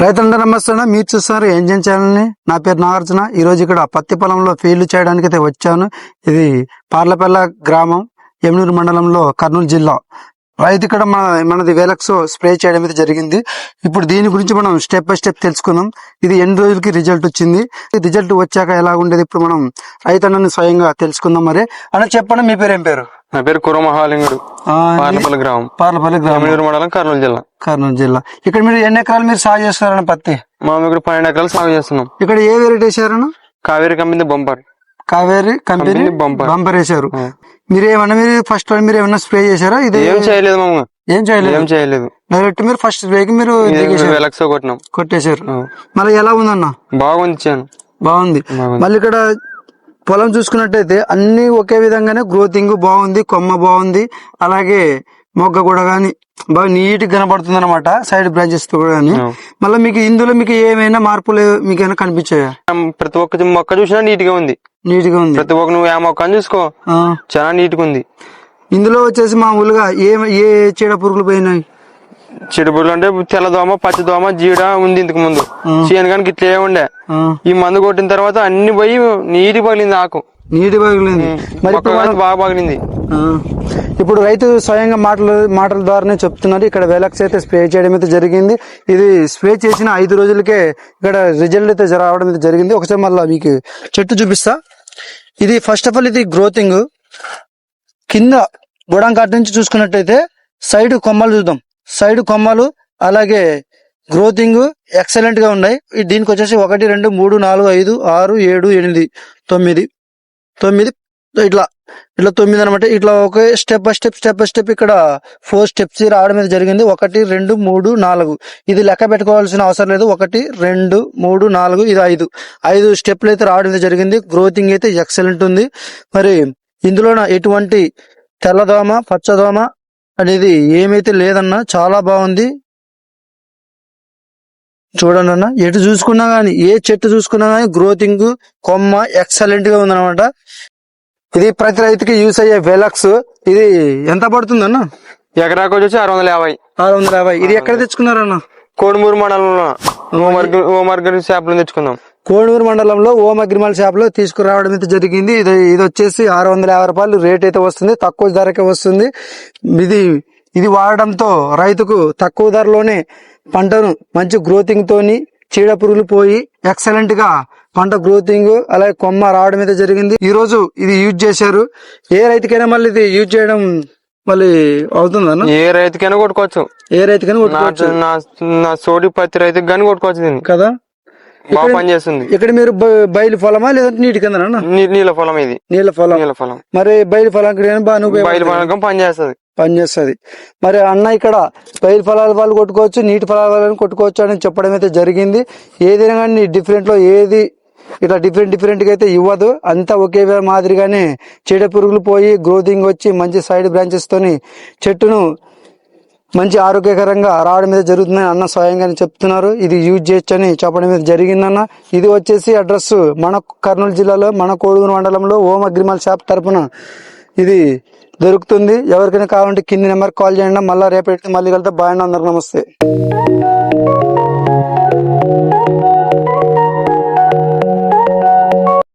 రైతులందరూ నమస్తే. మీరు చూస్తున్నారు ఎంజన్ ఛానల్ని. నా పేరు నాగార్జున. ఈ రోజు ఇక్కడ పత్తి పొలంలో ఫీల్డ్ చేయడానికి అయితే వచ్చాను. ఇది పార్లపల్ల గ్రామం, ఎమ్నూరు మండలంలో, కర్నూలు జిల్లా. రైతు ఇక్కడ మనది వేలక్స్ స్ప్రే చేయడం అయితే జరిగింది. ఇప్పుడు దీని గురించి మనం స్టెప్ బై స్టెప్ తెలుసుకుందాం. ఇది ఎన్ని రోజులకి రిజల్ట్ వచ్చింది, రిజల్ట్ వచ్చాక ఎలా ఉండేది, ఇప్పుడు మనం రైతన్నని స్వయంగా తెలుసుకుందాం. మరి అన్న చెప్పండి, మీ పేరు ఏం పేరు? నా పేరు కురమహాలింగుడు, పార్లపల్లి గ్రామం, ఎమ్నూరు మండలం, కర్నూలు జిల్లా. ఇక్కడ మీరు ఎన్ని ఎకరాలు మీరు సాగు చేస్తారన్న పత్తి? మనం ఇక్కడ 12 ఎకరాలు సాగు చేస్తున్నాం. ఇక్కడ ఏ వెరైటీ వేసారన్న? Kaveri company bumper. Kaveri company bumper వేసారు. మీరు ఫస్ట్ మీరు ఏమన్నా స్ప్రే చేశారా? ఇది ఏం చేయలేదు మామ, ఏం చేయలేదు. డైరెక్ట్ మీరు ఫస్ట్ స్ప్రేకి మీరు కొట్టేశారు. మళ్ళీ ఎలా ఉందన్న? బాగుంది. మళ్ళీ ఇక్కడ పొలం చూసుకున్నట్టయితే అన్ని ఒకే విధంగానే గ్రోతింగ్ బాగుంది, కొమ్మ బాగుంది, అలాగే మొగ్గ కూడా గానీ బాగా నీట్ గా కనబడుతుంది అనమాట, సైడ్ బ్రాంచెస్ తో కూడా. మళ్ళీ మీకు ఇందులో మీకు ఏమైనా మార్పులు మీకైనా కనిపించాయా? ప్రతి ఒక్క మొక్క చూసినా నీట్ గా ఉంది. ప్రతి ఒక్క నువ్వు ఆ మొక్కను చూసుకో, చాలా నీట్ గా ఉంది. ఇందులో వచ్చేసి మామూలుగా ఏ చీడ పురుగులు పోయినాయి? చీడ పురుగులు అంటే తెల్లదోమ, పచ్చదోమ, జీడ ఉంది ఇంతకు ముందు. చేయను కానీ ఇట్లే ఉండే. ఈ మందు కొట్టిన తర్వాత అన్ని పోయి నీటి పగిలింది, ఆకు నీటి పగిలింది, బాగా పగిలింది. ఇప్పుడు రైతు స్వయంగా మాటల ద్వారానే చెప్తున్నారు. ఇక్కడ వేలక్స్ అయితే స్ప్రే చేయడం అయితే జరిగింది. ఇది స్ప్రే చేసిన 5 రోజులకే ఇక్కడ రిజల్ట్ అయితే రావడం అయితే జరిగింది. ఒకసారి మళ్ళీ మీకు చెట్టు చూపిస్తా. ఇది ఫస్ట్ ఆఫ్ ఆల్ ఇది గ్రోతింగ్. కింద గోడం కాటి నుంచి చూసుకున్నట్టయితే సైడ్ కొమ్మలు చూద్దాం. సైడ్ కొమ్మలు అలాగే గ్రోతింగ్ ఎక్సలెంట్ గా ఉన్నాయి. దీనికి వచ్చేసి 1 2 3 4 5 6 7 8 9 ఇట్లా 9 అనమాట. ఇట్లా ఒక స్టెప్ బై స్టెప్ ఇక్కడ 4 స్టెప్స్ రావడం అయితే జరిగింది. 1 2 3 4 ఇది లెక్క పెట్టుకోవాల్సిన అవసరం లేదు. 1 2 3 4 ఇది 5 స్టెప్లు అయితే రావడం అయితే జరిగింది. గ్రోతింగ్ అయితే ఎక్సలెంట్ ఉంది. మరి ఇందులో ఎటువంటి తెల్లదోమ, పచ్చదోమ అనేది ఏమైతే లేదన్నా, చాలా బాగుంది. చూడండి అన్న, ఎటు చూసుకున్నా గానీ, ఏ చెట్టు చూసుకున్నా గానీ గ్రోతింగ్, కొమ్మ ఎక్సలెంట్ గా ఉందన్నమాట. ఇది ప్రతి రైతుకి యూస్ అయ్యే వేలక్స్. ఇది ఎంత పడుతుంది అన్న? ఎకరాకు వచ్చేసి 650. ఇది ఎక్కడ తెచ్చుకున్నారన్న? కోడుమూరు మండలంలో ఓమర్గరి షాప్ లో తెచ్చుకున్నాం. కోడూరు మండలంలో ఓం అగ్రిమాల్ షాప్ లో తీసుకురావడం అయితే జరిగింది. ఇది వచ్చేసి 650 రూపాయలు రేట్ అయితే వస్తుంది, తక్కువ ధరకే వస్తుంది. ఇది వాడడంతో రైతుకు తక్కువ ధరలోనే పంటను మంచి గ్రోతింగ్ తోని, చీడ పురుగులు పోయి ఎక్సలెంట్ గా పంట గ్రోతింగ్ అలాగే కొమ్మ రావడం అయితే జరిగింది. ఈ రోజు ఇది యూజ్ చేశారు. ఏ రైతుకైనా మళ్ళీ ఇది యూజ్ చేయడం మళ్ళీ అవుతుందన్న? ఏ రైతుకైనా కొట్టుకోవచ్చు. నా సోడి పత్తి రైతుకి కానీ కొట్టుకోవచ్చు దీన్ని కదా. బాగా పనిచేస్తుంది. ఇక్కడ మీరు బయలు పొలమా లేదంటే నీటి కింద? నీళ్ళ పొలం. ఇది నీళ్ళ పొలం. మరి బయలు పొలం పనిచేస్తుంది. మరి అన్న ఇక్కడ బయలు ఫలాల వాళ్ళు కొట్టుకోవచ్చు, నీటి ఫలాల వాళ్ళని కొట్టుకోవచ్చు అని చెప్పడం అయితే జరిగింది. ఏదైనా కానీ డిఫరెంట్ లో ఏది ఇట్లా డిఫరెంట్ గా అయితే ఇవ్వదు. అంతా ఒకే మాదిరిగానే చీడ పురుగులు పోయి గ్రోతింగ్ వచ్చి మంచి సైడ్ బ్రాంచెస్ తోని చెట్టును మంచి ఆరోగ్యకరంగా రావడం మీద జరుగుతుందని అన్న స్వయంగా చెప్తున్నారు. ఇది యూజ్ చేయొచ్చు అని చెప్పడం మీద జరిగిందన్న. ఇది వచ్చేసి అడ్రస్ మన కర్నూలు జిల్లాలో, మన కోడుమూరు మండలంలో ఓం అగ్రిమాల్ షాప్ తరఫున ఇది దొరుకుతుంది. ఎవరికైనా కావాలంటే కింది నెంబర్ కాల్ చేయండి. మళ్ళీ రేపటి మళ్ళీ కలుద్దాం. బాయ్, అందరికి నమస్తే.